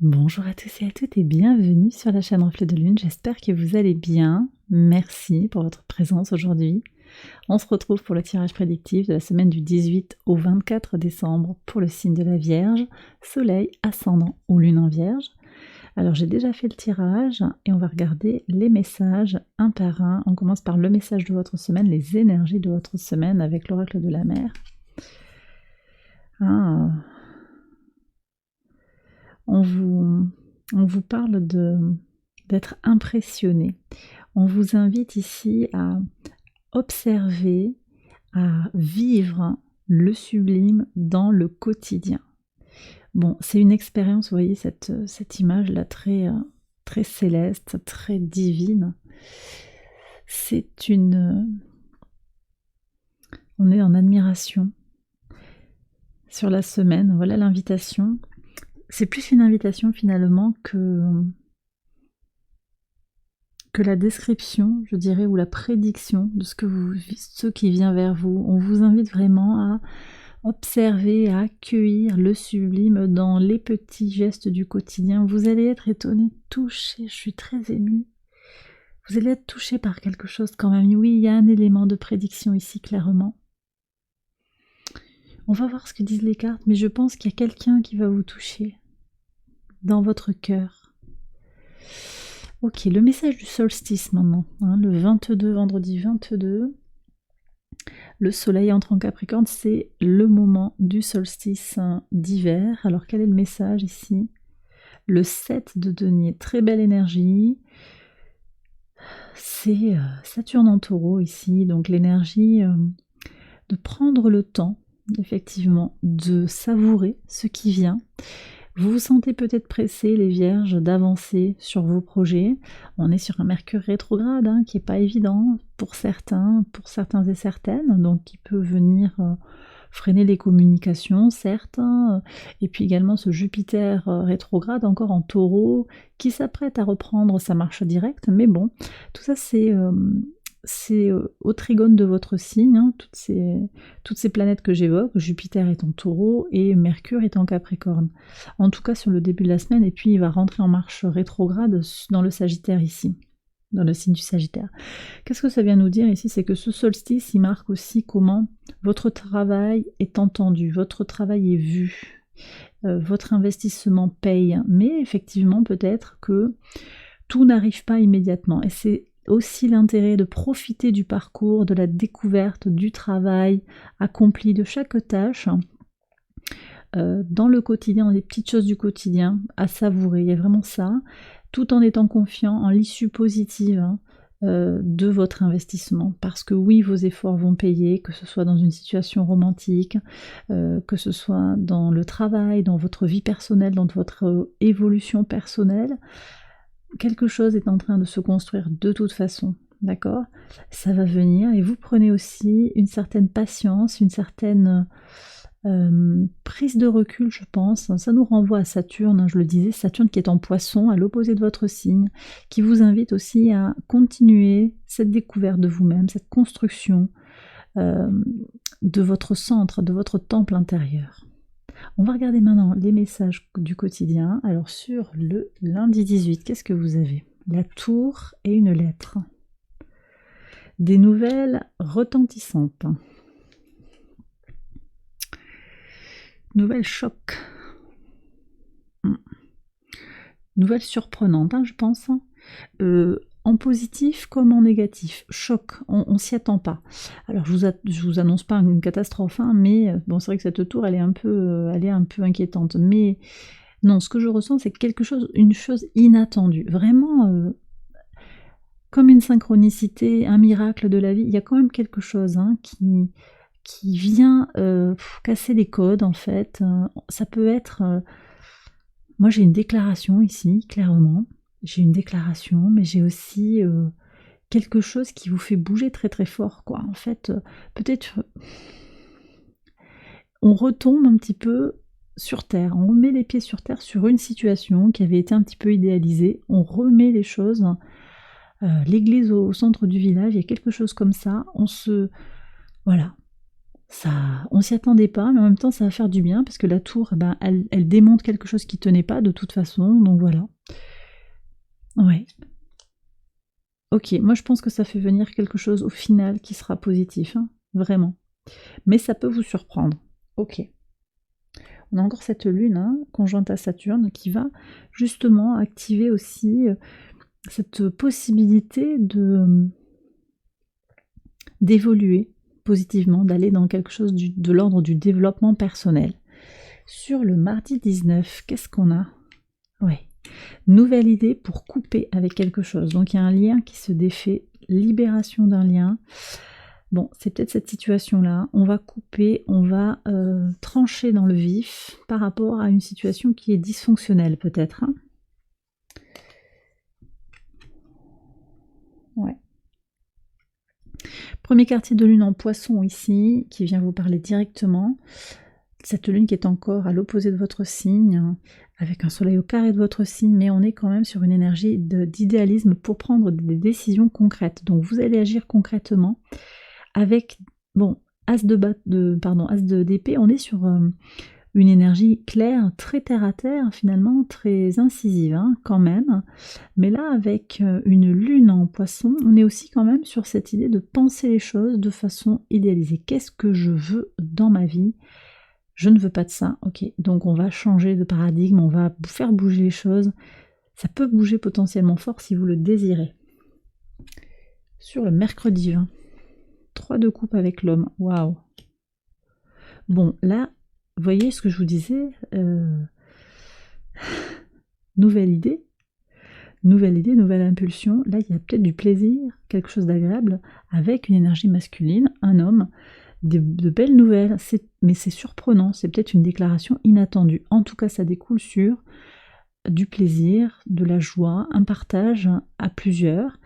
Bonjour à tous et à toutes et bienvenue sur la chaîne Reflet de Lune, j'espère que vous allez bien. Merci pour votre présence aujourd'hui. On se retrouve pour le tirage prédictif de la semaine du 18 au 24 décembre pour le signe de la Vierge, Soleil, Ascendant ou Lune en Vierge. Alors j'ai déjà fait le tirage et on va regarder les messages un par un. On commence par le message de votre semaine, les énergies de votre semaine avec l'oracle de la mer. On vous parle d'être impressionné. On vous invite ici à observer, à vivre le sublime dans le quotidien. Bon, c'est une expérience, vous voyez cette image-là très céleste, très divine. On est en admiration sur la semaine. Voilà l'invitation. C'est plus une invitation finalement que la description, je dirais, ou la prédiction de ce qui vient vers vous. On vous invite vraiment à observer, à accueillir le sublime dans les petits gestes du quotidien. Vous allez être étonné, touché, je suis très émue. Vous allez être touché par quelque chose quand même. Oui, il y a un élément de prédiction ici, clairement. On va voir ce que disent les cartes, mais je pense qu'il y a quelqu'un qui va vous toucher dans votre cœur. Ok, le message du solstice maintenant, le 22, vendredi 22, le soleil entre en Capricorne, c'est le moment du solstice d'hiver. Alors quel est le message ici? Le 7 de denier, très belle énergie, c'est Saturne en taureau ici, donc l'énergie de prendre le temps, effectivement, de savourer ce qui vient. Vous vous sentez peut-être pressés, les vierges, d'avancer sur vos projets. On est sur un Mercure rétrograde qui n'est pas évident pour certains et certaines, donc qui peut venir freiner les communications, certes, et puis également ce Jupiter rétrograde encore en taureau, qui s'apprête à reprendre sa marche directe, mais bon, tout ça c'est au trigone de votre signe, toutes ces planètes que j'évoque, Jupiter est en taureau et Mercure est en Capricorne. En tout cas sur le début de la semaine, et puis il va rentrer en marche rétrograde dans le Sagittaire ici, dans le signe du Sagittaire. Qu'est-ce que ça vient nous dire ici? C'est que ce solstice, il marque aussi comment votre travail est entendu, votre travail est vu, votre investissement paye, mais effectivement peut-être que tout n'arrive pas immédiatement, et c'est aussi l'intérêt de profiter du parcours, de la découverte, du travail accompli, de chaque tâche dans le quotidien, dans les petites choses du quotidien à savourer. Il y a vraiment ça, tout en étant confiant en l'issue positive de votre investissement, parce que oui, vos efforts vont payer, que ce soit dans une situation romantique, que ce soit dans le travail, dans votre vie personnelle, dans votre évolution personnelle. Quelque chose est en train de se construire de toute façon, d'accord? Ça va venir, et vous prenez aussi une certaine patience, une certaine prise de recul, je pense. Ça nous renvoie à Saturne, je le disais, Saturne qui est en Poisson, à l'opposé de votre signe, qui vous invite aussi à continuer cette découverte de vous-même, cette construction de votre centre, de votre temple intérieur. On va regarder maintenant les messages du quotidien. Alors sur le lundi 18, qu'est-ce que vous avez? La tour et une lettre. Des nouvelles retentissantes. Nouvelles choc. Nouvelles surprenantes, je pense. En positif comme en négatif. Choc, on s'y attend pas. Alors je vous annonce pas une catastrophe, mais bon, c'est vrai que cette tour elle est un peu inquiétante. Mais non, ce que je ressens, c'est une chose inattendue. Vraiment comme une synchronicité, un miracle de la vie. Il y a quand même quelque chose qui vient casser les codes en fait. Ça peut être... moi j'ai une déclaration ici, clairement. J'ai une déclaration, mais j'ai aussi quelque chose qui vous fait bouger très très fort, quoi. En fait, peut-être on retombe un petit peu sur terre, on met les pieds sur terre sur une situation qui avait été un petit peu idéalisée, on remet les choses, l'église au centre du village, il y a quelque chose comme ça, voilà. on s'y attendait pas, mais en même temps ça va faire du bien parce que la tour, elle démonte quelque chose qui tenait pas de toute façon, donc voilà. Ouais. Ok, moi je pense que ça fait venir quelque chose au final qui sera positif, hein, vraiment. Mais ça peut vous surprendre. Ok. On a encore cette lune, hein, conjointe à Saturne, qui va justement activer aussi cette possibilité d'évoluer positivement, d'aller dans quelque chose de l'ordre du développement personnel. Sur le mardi 19, qu'est-ce qu'on a? Ouais. Nouvelle idée pour couper avec quelque chose. Donc il y a un lien qui se défait, libération d'un lien. Bon, c'est peut-être cette situation-là. On va couper, on va trancher dans le vif par rapport à une situation qui est dysfonctionnelle peut-être. Hein. Ouais. Premier quartier de lune en poisson ici, qui vient vous parler directement. Cette lune qui est encore à l'opposé de votre signe, avec un soleil au carré de votre signe, mais on est quand même sur une énergie d'idéalisme pour prendre des décisions concrètes. Donc vous allez agir concrètement avec, bon, As d'épée, on est sur une énergie claire, très terre à terre, finalement, très incisive hein, quand même. Mais là, avec une lune en poisson, on est aussi quand même sur cette idée de penser les choses de façon idéalisée. Qu'est-ce que je veux dans ma vie ? Je ne veux pas de ça, ok. Donc on va changer de paradigme, on va faire bouger les choses. Ça peut bouger potentiellement fort si vous le désirez. Sur le mercredi 20, 3 de coupe avec l'homme, waouh. Bon, là, vous voyez ce que je vous disais, nouvelle idée, nouvelle impulsion. Là, il y a peut-être du plaisir, quelque chose d'agréable, avec une énergie masculine, un homme, de belles nouvelles, mais c'est surprenant, c'est peut-être une déclaration inattendue. En tout cas, ça découle sur du plaisir, de la joie, un partage à plusieurs.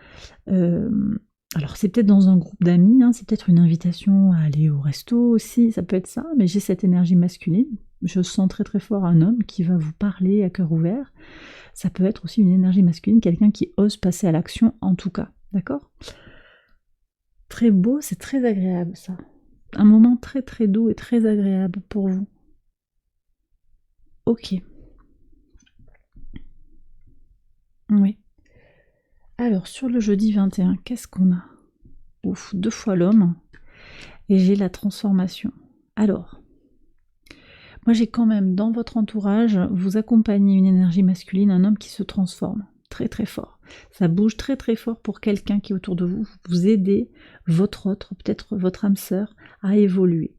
Alors c'est peut-être dans un groupe d'amis, hein, c'est peut-être une invitation à aller au resto aussi, ça peut être ça, mais j'ai cette énergie masculine, je sens très très fort un homme qui va vous parler à cœur ouvert. Ça peut être aussi une énergie masculine, quelqu'un qui ose passer à l'action en tout cas, d'accord ? Très beau, c'est très agréable ça. Un moment très très doux et très agréable pour vous. Ok. Oui. Alors, sur le jeudi 21, qu'est-ce qu'on a? Ouf, 2 fois l'homme. Et j'ai la transformation. Alors, moi j'ai quand même dans votre entourage, vous accompagnez une énergie masculine, un homme qui se transforme. Très très fort. Ça bouge très très fort pour quelqu'un qui est autour de vous. Vous aidez votre autre, peut-être votre âme sœur, à évoluer.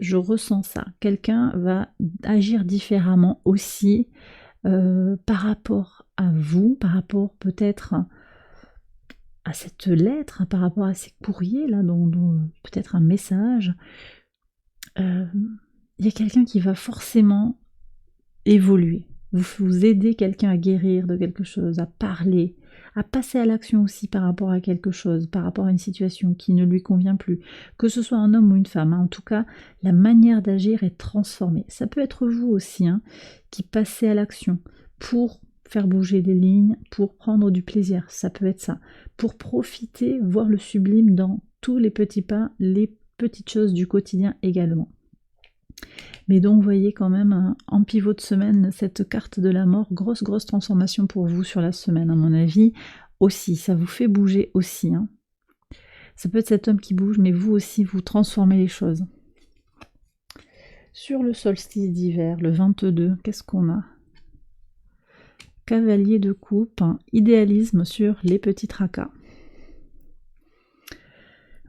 Je ressens ça. Quelqu'un va agir différemment aussi par rapport à vous, par rapport peut-être à cette lettre, par rapport à ces courriers là, dont peut-être un message. Il y a quelqu'un qui va forcément évoluer. Vous aidez quelqu'un à guérir de quelque chose, à parler, à passer à l'action aussi par rapport à quelque chose, par rapport à une situation qui ne lui convient plus, que ce soit un homme ou une femme. Hein. En tout cas, la manière d'agir est transformée. Ça peut être vous aussi hein, qui passez à l'action pour faire bouger les lignes, pour prendre du plaisir. Ça peut être ça. Pour profiter, voir le sublime dans tous les petits pas, les petites choses du quotidien également. Mais donc, vous voyez quand même en pivot de semaine, cette carte de la mort, grosse transformation pour vous sur la semaine, à mon avis. Aussi, ça vous fait bouger aussi. Hein. Ça peut être cet homme qui bouge, mais vous aussi, vous transformez les choses. Sur le solstice d'hiver, le 22, qu'est-ce qu'on a? Cavalier de coupe, hein, idéalisme sur les petits tracas.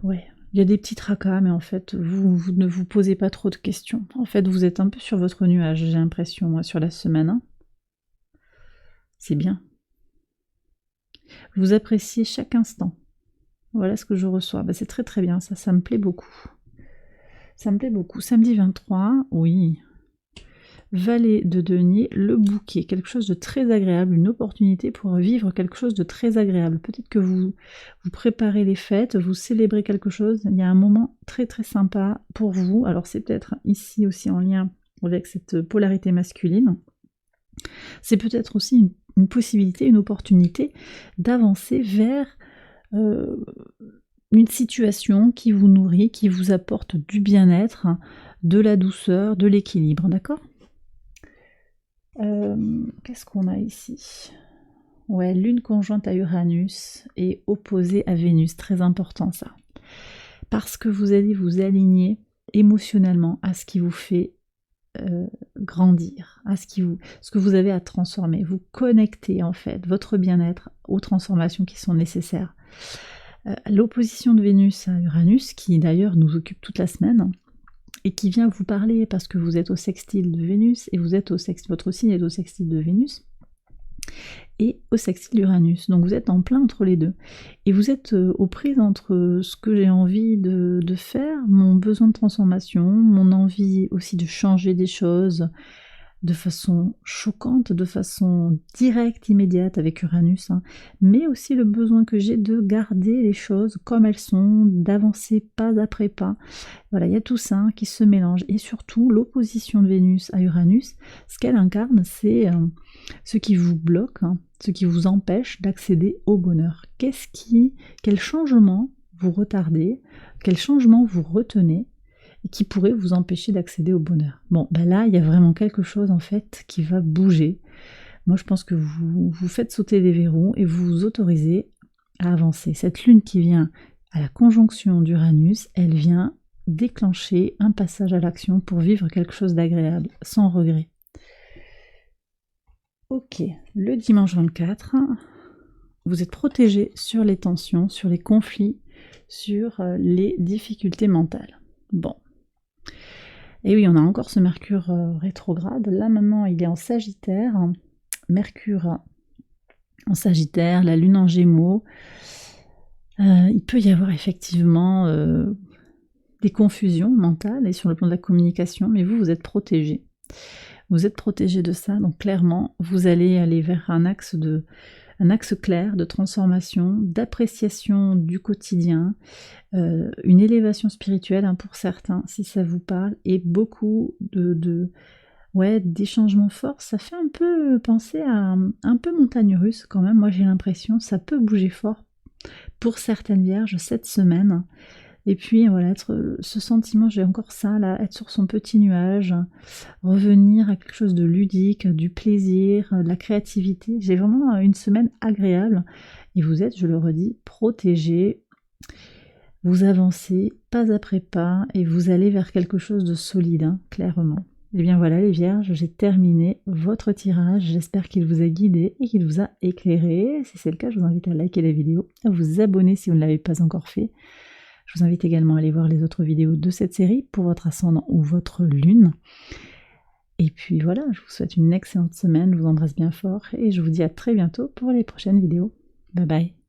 Ouais. Il y a des petits tracas, mais en fait, vous ne vous posez pas trop de questions. En fait, vous êtes un peu sur votre nuage, j'ai l'impression, moi, sur la semaine. Hein. C'est bien. Vous appréciez chaque instant. Voilà ce que je reçois. C'est très très bien, ça me plaît beaucoup. Ça me plaît beaucoup. Samedi 23, oui. Valet de denier, le bouquet, quelque chose de très agréable, une opportunité pour vivre quelque chose de très agréable. Peut-être que vous préparez les fêtes, vous célébrez quelque chose, il y a un moment très très sympa pour vous. Alors c'est peut-être ici aussi en lien avec cette polarité masculine. C'est peut-être aussi une possibilité, une opportunité d'avancer vers une situation qui vous nourrit, qui vous apporte du bien-être, de la douceur, de l'équilibre, d'accord? Qu'est-ce qu'on a ici? Ouais, lune conjointe à Uranus et opposée à Vénus, très important ça. Parce que vous allez vous aligner émotionnellement à ce qui vous fait grandir, à ce que vous avez à transformer. Vous connectez en fait votre bien-être aux transformations qui sont nécessaires. L'opposition de Vénus à Uranus, qui d'ailleurs nous occupe toute la semaine, et qui vient vous parler parce que vous êtes au sextile de Vénus, et votre signe est au sextile de Vénus, et au sextile d'Uranus. Donc vous êtes en plein entre les deux. Et vous êtes aux prises entre ce que j'ai envie de faire, mon besoin de transformation, mon envie aussi de changer des choses de façon choquante, de façon directe, immédiate avec Uranus, hein, mais aussi le besoin que j'ai de garder les choses comme elles sont, d'avancer pas après pas. Voilà, il y a tout ça qui se mélange. Et surtout, l'opposition de Vénus à Uranus, ce qu'elle incarne, c'est ce qui vous bloque, hein, ce qui vous empêche d'accéder au bonheur. Quel changement vous retardez, quel changement vous retenez, et qui pourrait vous empêcher d'accéder au bonheur. Bon, ben là, il y a vraiment quelque chose en fait qui va bouger. Moi, je pense que vous faites sauter des verrous et vous vous autorisez à avancer. Cette lune qui vient à la conjonction d'Uranus, elle vient déclencher un passage à l'action pour vivre quelque chose d'agréable, sans regret. Ok, le dimanche 24, vous êtes protégé sur les tensions, sur les conflits, sur les difficultés mentales. Bon. Et oui, on a encore ce Mercure rétrograde. Là maintenant, il est en Sagittaire. Mercure en Sagittaire, la Lune en Gémeaux. Il peut y avoir effectivement des confusions mentales et sur le plan de la communication, mais vous êtes protégé. Vous êtes protégé de ça, donc clairement, vous allez aller vers un axe clair de transformation, d'appréciation du quotidien, une élévation spirituelle hein, pour certains, si ça vous parle, et beaucoup des changements forts. Ça fait un peu penser à un peu montagne russe quand même, moi j'ai l'impression, ça peut bouger fort pour certaines vierges cette semaine. Et puis voilà, ce sentiment, j'ai encore ça là, être sur son petit nuage, revenir à quelque chose de ludique, du plaisir, de la créativité. J'ai vraiment une semaine agréable et vous êtes, je le redis, protégés. Vous avancez pas après pas et vous allez vers quelque chose de solide, hein, clairement. Et bien voilà les vierges, j'ai terminé votre tirage, j'espère qu'il vous a guidé et qu'il vous a éclairé. Si c'est le cas, je vous invite à liker la vidéo, à vous abonner si vous ne l'avez pas encore fait. Je vous invite également à aller voir les autres vidéos de cette série pour votre ascendant ou votre lune. Et puis voilà, je vous souhaite une excellente semaine, je vous embrasse bien fort et je vous dis à très bientôt pour les prochaines vidéos. Bye bye.